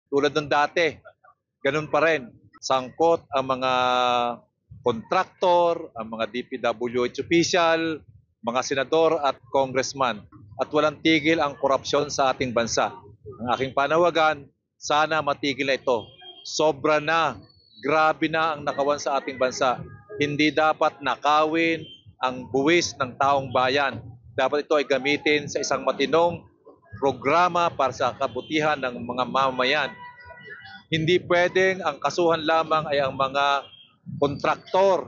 tulad ng dati. Ganun pa rin. Sangkot ang mga kontraktor, ang mga DPWH official, mga senador at congressman. At walang tigil ang korupsyon sa ating bansa. Ang aking panawagan, sana matigil na ito. Sobra na, grabe na ang nakawan sa ating bansa. Hindi dapat nakawin ang buwis ng taong bayan. Dapat ito ay gamitin sa isang matinong programa para sa kabutihan ng mga mamamayan. Hindi pwedeng ang kasuhan lamang ay ang mga kontraktor,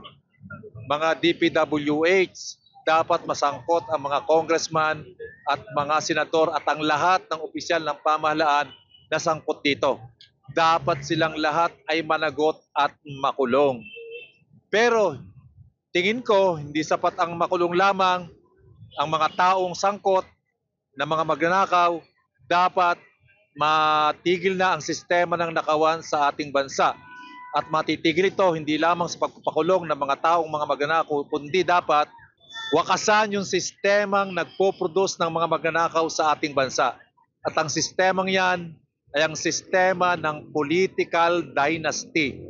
mga DPWH. Dapat masangkot ang mga congressman at mga senador at ang lahat ng opisyal ng pamahalaan na sangkot dito. Dapat silang lahat ay managot at makulong. Pero tingin ko hindi sapat ang makulong lamang ang mga taong sangkot na mga magnanakaw. Dapat matigil na ang sistema ng nakawan sa ating bansa. At matitigil ito hindi lamang sa pagpapakulong ng mga taong mga magnanakaw, kundi dapat wakasan yung sistemang nagpo-produce ng mga magnanakaw sa ating bansa. At ang sistemang yan ay ang sistema ng political dynasty.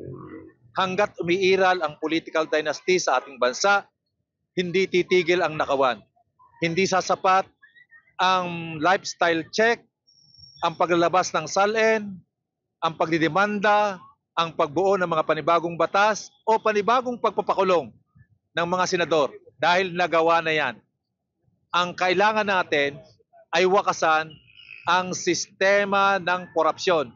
Hanggat umiiral ang political dynasty sa ating bansa, hindi titigil ang nakawan. Hindi sasapat ang lifestyle check, ang paglalabas ng SALN, ang pagdidemanda, ang pagbuo ng mga panibagong batas o panibagong pagpapakulong ng mga senador dahil nagawa na yan. Ang kailangan natin ay wakasan ang sistema ng korupsyon.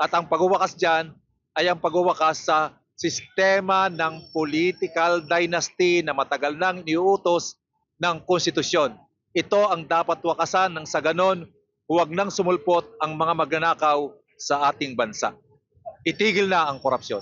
At ang pagwawakas dyan ay ang pagwawakas sa sistema ng political dynasty na matagal nang iniuutos ng konstitusyon. Ito ang dapat wakasan nang sa ganon, huwag nang sumulpot ang mga magnanakaw sa ating bansa. Itigil na ang korupsyon.